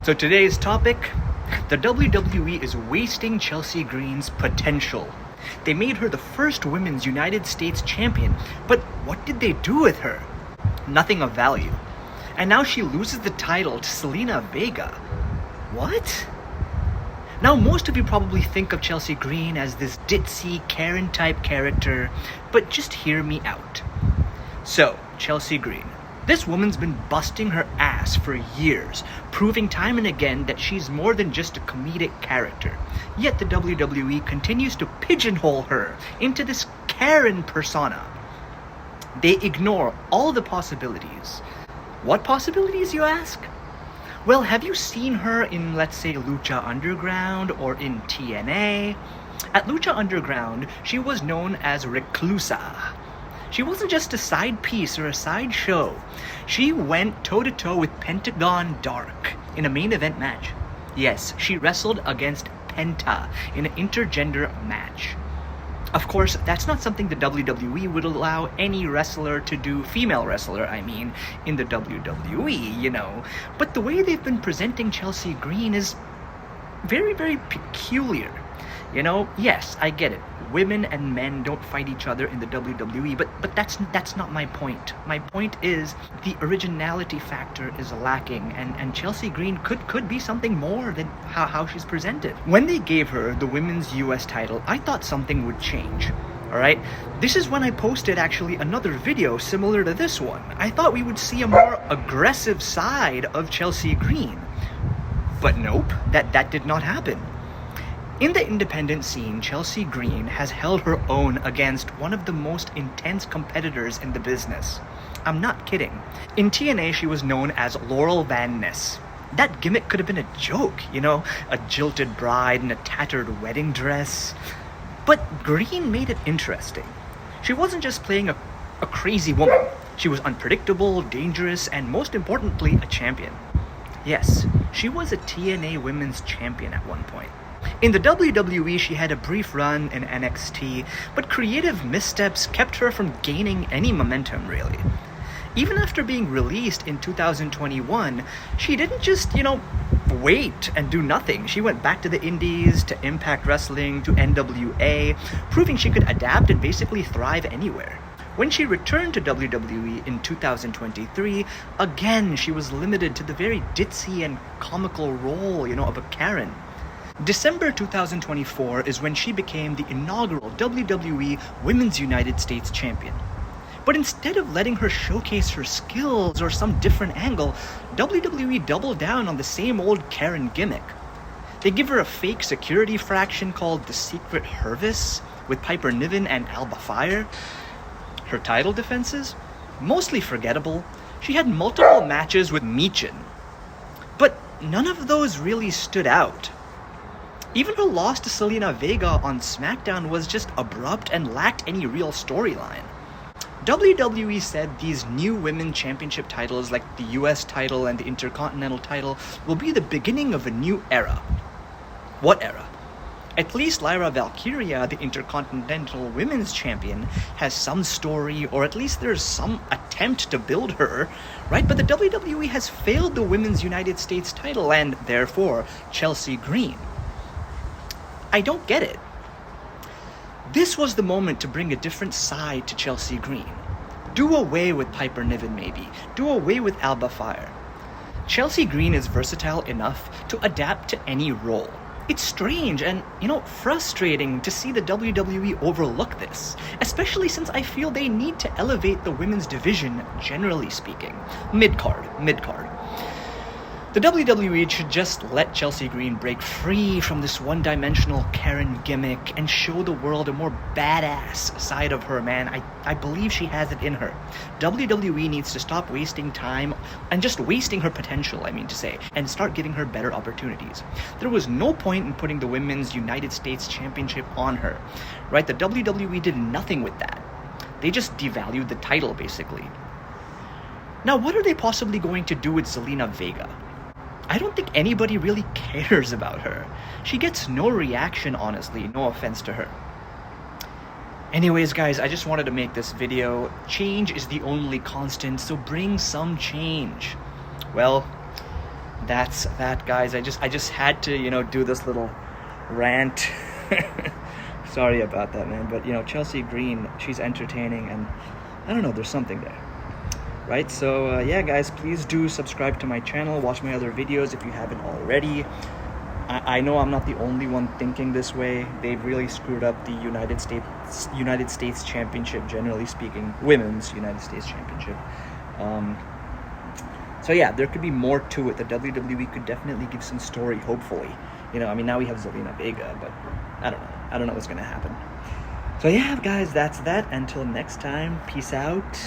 So today's topic, the WWE is wasting Chelsea Green's potential. They made her the first women's United States champion, but what did they do with her? Nothing of value. And now she loses the title to Zelina Vega. What? Now most of you probably think of Chelsea Green as this ditzy Karen type character, but just hear me out. So, Chelsea Green. This woman's been busting her ass for years, proving time and again that she's more than just a comedic character. Yet the WWE continues to pigeonhole her into this Karen persona. They ignore all the possibilities. What possibilities, you ask? Well, have you seen her in, let's say, Lucha Underground or in TNA? At Lucha Underground, she was known as Reclusa. She wasn't just a side piece or a side show. She went toe-to-toe with Pentagon Dark in a main event match. Yes, she wrestled against Penta in an intergender match. Of course, that's not something the WWE would allow any wrestler to do, female wrestler, I mean, in the WWE, you know. But the way they've been presenting Chelsea Green is very, very peculiar. You know, yes, I get it. Women and men don't fight each other in the WWE, but that's not my point. My point is the originality factor is lacking, and Chelsea Green could be something more than how she's presented. When they gave her the women's US title, I thought something would change. Alright? This is when I posted actually another video similar to this one. I thought we would see a more aggressive side of Chelsea Green. But nope, that did not happen. In the independent scene, Chelsea Green has held her own against one of the most intense competitors in the business. I'm not kidding. In TNA, she was known as Laurel Van Ness. That gimmick could have been a joke, you know, a jilted bride in a tattered wedding dress. But Green made it interesting. She wasn't just playing a crazy woman. She was unpredictable, dangerous, and most importantly, a champion. Yes, she was a TNA Women's Champion at one point. In the WWE, she had a brief run in NXT, but creative missteps kept her from gaining any momentum, really. Even after being released in 2021, she didn't just, wait and do nothing. She went back to the Indies, to Impact Wrestling, to NWA, proving she could adapt and basically thrive anywhere. When she returned to WWE in 2023, again, she was limited to the very ditzy and comical role, of a Karen. December 2024 is when she became the inaugural WWE Women's United States Champion. But instead of letting her showcase her skills or some different angle, WWE doubled down on the same old Karen gimmick. They give her a fake security fraction called the Secret Hervis with Piper Niven and Alba Fire. Her title defenses? Mostly forgettable. She had multiple matches with Michin. But none of those really stood out. Even her loss to Zelina Vega on SmackDown was just abrupt and lacked any real storyline. WWE said these new women championship titles like the US title and the Intercontinental title will be the beginning of a new era. What era? At least Lyra Valkyria, the Intercontinental Women's Champion, has some story, or at least there's some attempt to build her, right? But the WWE has failed the Women's United States title and, therefore, Chelsea Green. I don't get it. This was the moment to bring a different side to Chelsea Green. Do away with Piper Niven, maybe. Do away with Alba Fire. Chelsea Green is versatile enough to adapt to any role. It's strange and, frustrating to see the WWE overlook this, especially since I feel they need to elevate the women's division, generally speaking. Mid-card. The WWE should just let Chelsea Green break free from this one-dimensional Karen gimmick and show the world a more badass side of her, man. I believe she has it in her. WWE needs to stop wasting time and just wasting her potential, and start giving her better opportunities. There was no point in putting the Women's United States Championship on her, right? The WWE did nothing with that. They just devalued the title, basically. Now, what are they possibly going to do with Zelina Vega? I don't think anybody really cares about her. She gets no reaction, honestly, no offense to her. Anyways, guys, I just wanted to make this video. Change is the only constant, so bring some change. Well, that's that, guys. I just had to, do this little rant. Sorry about that, man. But Chelsea Green, she's entertaining, and I don't know, there's something there, right? So yeah, guys, please do subscribe to my channel. Watch my other videos if you haven't already. I know I'm not the only one thinking this way. They've really screwed up the United States Championship, generally speaking, women's United States Championship. So yeah, there could be more to it. The WWE could definitely give some story, hopefully. Now we have Zelina Vega, but I don't know. I don't know what's gonna happen. So yeah, guys, that's that. Until next time, peace out.